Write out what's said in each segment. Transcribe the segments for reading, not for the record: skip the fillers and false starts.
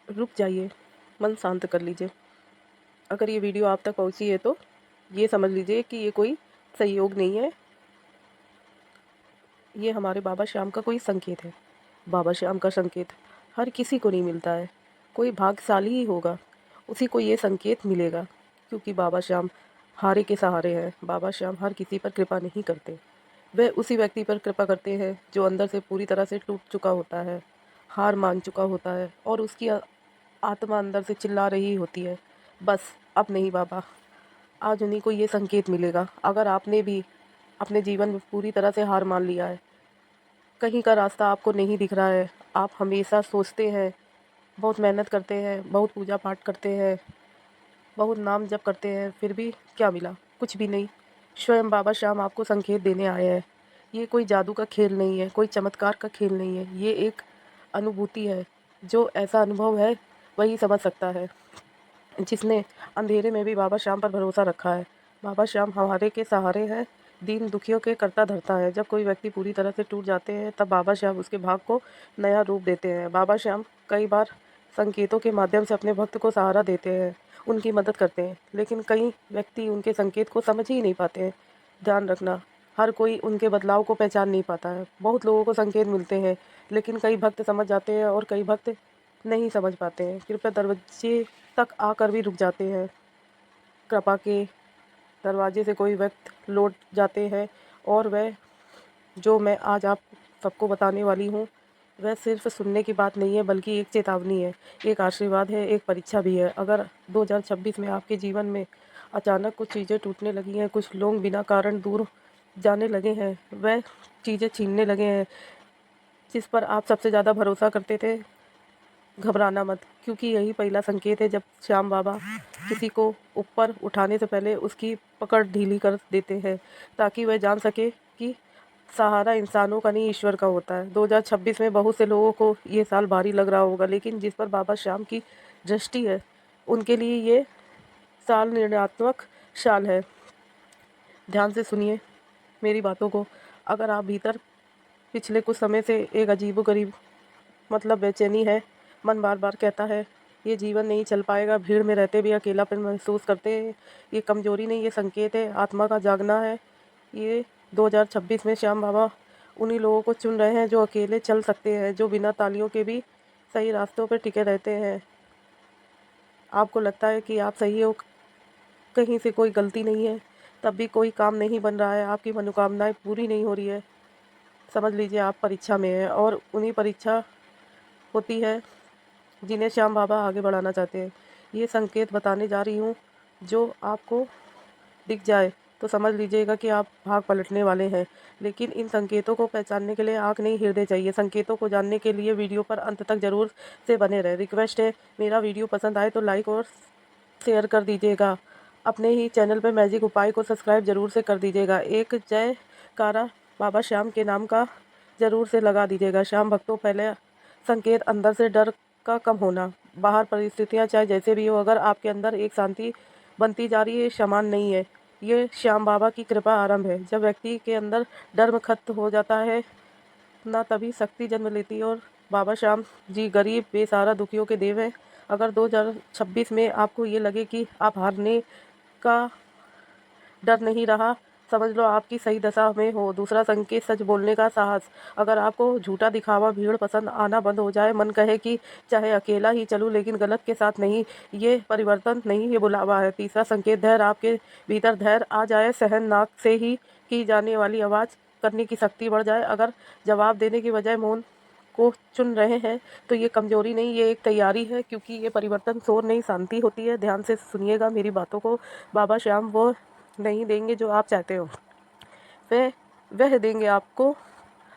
रुक जाइए, मन शांत कर लीजिए। अगर ये वीडियो आप तक पहुंची है तो ये समझ लीजिए कि ये कोई संयोग नहीं है, ये हमारे बाबा श्याम का कोई संकेत है। बाबा श्याम का संकेत हर किसी को नहीं मिलता है, कोई भाग्यशाली ही होगा, उसी को ये संकेत मिलेगा। क्योंकि बाबा श्याम हारे के सहारे हैं। बाबा श्याम हर किसी पर कृपा नहीं करते, वह उसी व्यक्ति पर कृपा करते हैं जो अंदर से पूरी तरह से टूट चुका होता है, हार मान चुका होता है और उसकी आत्मा अंदर से चिल्ला रही होती है, बस अब नहीं बाबा। आज उन्हीं को ये संकेत मिलेगा। अगर आपने भी अपने जीवन में पूरी तरह से हार मान लिया है, कहीं का रास्ता आपको नहीं दिख रहा है, आप हमेशा सोचते हैं, बहुत मेहनत करते हैं, बहुत पूजा पाठ करते हैं, बहुत नाम जप करते हैं, फिर भी क्या मिला? कुछ भी नहीं। स्वयं बाबा श्याम आपको संकेत देने आए हैं। ये कोई जादू का खेल नहीं है, कोई चमत्कार का खेल नहीं है, ये एक अनुभूति है। जो ऐसा अनुभव है वही समझ सकता है, जिसने अंधेरे में भी बाबा श्याम पर भरोसा रखा है। बाबा श्याम हमारे के सहारे हैं, दीन दुखियों के करता धरता है। जब कोई व्यक्ति पूरी तरह से टूट जाते हैं तब बाबा श्याम उसके भाग को नया रूप देते हैं। बाबा श्याम कई बार संकेतों के माध्यम से अपने भक्त को सहारा देते हैं, उनकी मदद करते हैं, लेकिन कई व्यक्ति उनके संकेत को समझ ही नहीं पाते हैं। ध्यान रखना, हर कोई उनके बदलाव को पहचान नहीं पाता है। बहुत लोगों को संकेत मिलते हैं, लेकिन कई भक्त समझ जाते हैं और कई भक्त नहीं समझ पाते हैं। कृपया दरवाजे तक आकर भी रुक जाते हैं। कृपा के दरवाजे से कोई व्यक्ति लौट जाते हैं, और वह जो मैं आज आप सबको बताने वाली हूँ वह सिर्फ सुनने की बात नहीं है, बल्कि एक चेतावनी है, एक आशीर्वाद है, एक परीक्षा भी है। अगर 2026 में आपके जीवन में अचानक कुछ चीज़ें टूटने लगी हैं, कुछ लोग बिना कारण दूर जाने लगे हैं, वह चीज़ें छीनने लगे हैं जिस पर आप सबसे ज़्यादा भरोसा करते थे, घबराना मत, क्योंकि यही पहला संकेत है जब श्याम बाबा किसी को ऊपर उठाने से पहले उसकी पकड़ ढीली कर देते हैं, ताकि वह जान सके कि सहारा इंसानों का नहीं ईश्वर का होता है। 2026 में बहुत से लोगों को ये साल भारी लग रहा होगा, लेकिन जिस पर बाबा श्याम की दृष्टि है उनके लिए ये साल निर्णयात्मक साल है। ध्यान से सुनिए मेरी बातों को। अगर आप भीतर पिछले कुछ समय से एक अजीबोगरीब बेचैनी है, मन बार बार कहता है ये जीवन नहीं चल पाएगा, भीड़ में रहते भी अकेलापन महसूस करते हैं, ये कमजोरी नहीं, ये संकेत है, आत्मा का जागना है। ये 2026 में श्याम बाबा उन्हीं लोगों को चुन रहे हैं जो अकेले चल सकते हैं, जो बिना तालियों के भी सही रास्तों पर टिके रहते हैं। आपको लगता है कि आप सही हो, कहीं से कोई गलती नहीं है, तब भी कोई काम नहीं बन रहा है, आपकी मनोकामनाएं पूरी नहीं हो रही है, समझ लीजिए आप परीक्षा में हैं। और उन्हीं परीक्षा होती है जिन्हें श्याम बाबा आगे बढ़ाना चाहते हैं। ये संकेत बताने जा रही हूँ, जो आपको दिख जाए तो समझ लीजिएगा कि आप भाग पलटने वाले हैं। लेकिन इन संकेतों को पहचानने के लिए आँख नहीं हृदय चाहिए। संकेतों को जानने के लिए वीडियो पर अंत तक जरूर से बने रहे। रिक्वेस्ट है, मेरा वीडियो पसंद आए तो लाइक और शेयर कर दीजिएगा। अपने ही चैनल पर मैजिक उपाय को सब्सक्राइब जरूर से कर दीजिएगा। एक जयकारा बाबा श्याम के नाम का जरूर से लगा दीजिएगा। श्याम भक्तों, पहले संकेत अंदर से डर का कम होना। बाहर परिस्थितियां चाहे जैसे भी हो, अगर आपके अंदर एक शांति बनती जा रही है, समान नहीं है, ये श्याम बाबा की कृपा आरंभ है। जब व्यक्ति के अंदर डर खत्म हो जाता है ना, तभी शक्ति जन्म लेती है। और बाबा श्याम जी गरीब बेसहारा दुखियों के देव हैं। अगर 2026 में आपको ये लगे कि आप हारने का डर नहीं रहा, समझ लो आपकी सही दशा में हो। दूसरा संकेत, सच बोलने का साहस। अगर आपको झूठा दिखावा, भीड़ पसंद आना बंद हो जाए, मन कहे कि चाहे अकेला ही चलूं लेकिन गलत के साथ नहीं, ये परिवर्तन नहीं, ये बुलावा है। तीसरा संकेत, धैर्य। आपके भीतर धैर्य आ जाए, सहन नाक से ही की जाने वाली आवाज़ करने की शक्ति बढ़ जाए। अगर जवाब देने की बजाय मौन को चुन रहे हैं तो ये कमजोरी नहीं, ये एक तैयारी है, क्योंकि ये परिवर्तन शोर नहीं, शांति होती है। ध्यान से सुनिएगा मेरी बातों को। बाबा श्याम वो नहीं देंगे जो आप चाहते हो, वह देंगे आपको।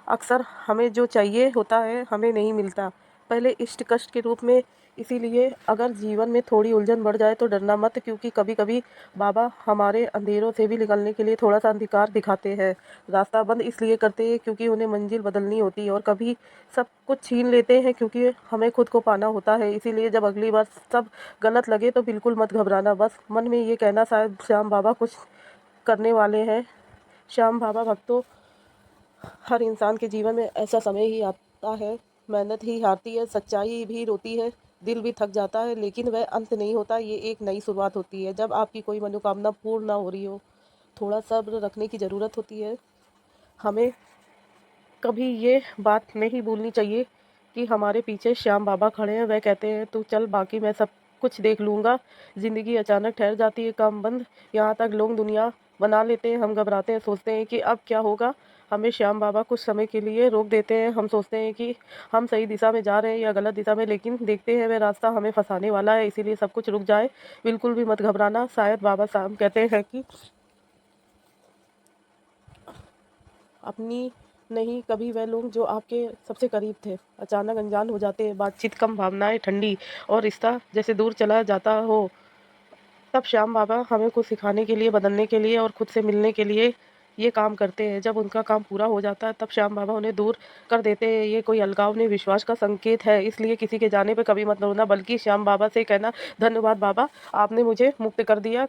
अक्सर हमें जो चाहिए होता है हमें नहीं मिलता, पहले इष्ट कष्ट के रूप में। इसीलिए अगर जीवन में थोड़ी उलझन बढ़ जाए तो डरना मत, क्योंकि कभी कभी बाबा हमारे अंधेरों से भी निकलने के लिए थोड़ा सा अंधकार दिखाते हैं। रास्ता बंद इसलिए करते हैं क्योंकि उन्हें मंजिल बदलनी होती है, और कभी सब कुछ छीन लेते हैं क्योंकि हमें खुद को पाना होता है। इसीलिए जब अगली बार सब गलत लगे तो बिल्कुल मत घबराना, बस मन में ये कहना, शायद श्याम बाबा कुछ करने वाले हैं। श्याम बाबा भक्तों, हर इंसान के जीवन में ऐसा समय ही आता है, मेहनत ही हारती है, सच्चाई भी रोती है, दिल भी थक जाता है, लेकिन वह अंत नहीं होता, ये एक नई शुरुआत होती है। जब आपकी कोई मनोकामना पूर्ण ना हो रही हो, थोड़ा सब्र रखने की ज़रूरत होती है। हमें कभी ये बात नहीं भूलनी चाहिए कि हमारे पीछे श्याम बाबा खड़े हैं। वह कहते हैं तू चल, बाकी मैं सब कुछ देख लूँगा। ज़िंदगी अचानक ठहर जाती है, काम बंद, यहाँ तक लोग दुनिया बना लेते हैं। हम घबराते हैं, सोचते हैं कि अब क्या होगा। हमें श्याम बाबा कुछ समय के लिए रोक देते हैं। हम सोचते हैं कि हम सही दिशा में जा रहे हैं या गलत दिशा में, लेकिन देखते हैं वह रास्ता हमें फंसाने वाला है, इसीलिए सब कुछ रुक जाए। बिल्कुल भी मत घबराना। शायद बाबा साहब कहते हैं कि अपनी नहीं, कभी वह लोग जो आपके सबसे करीब थे अचानक अनजान हो जाते हैं। बातचीत कम, भावनाएं ठंडी, और रिश्ता जैसे दूर चला जाता हो। तब श्याम बाबा हमें कुछ सिखाने के लिए, बदलने के लिए और खुद से मिलने के लिए ये काम करते हैं। जब उनका काम पूरा हो जाता है तब श्याम बाबा उन्हें दूर कर देते हैं। ये कोई अलगाव नहीं, विश्वास का संकेत है। इसलिए किसी के जाने पे कभी मत रोना, बल्कि श्याम बाबा से कहना धन्यवाद बाबा, आपने मुझे मुक्त कर दिया।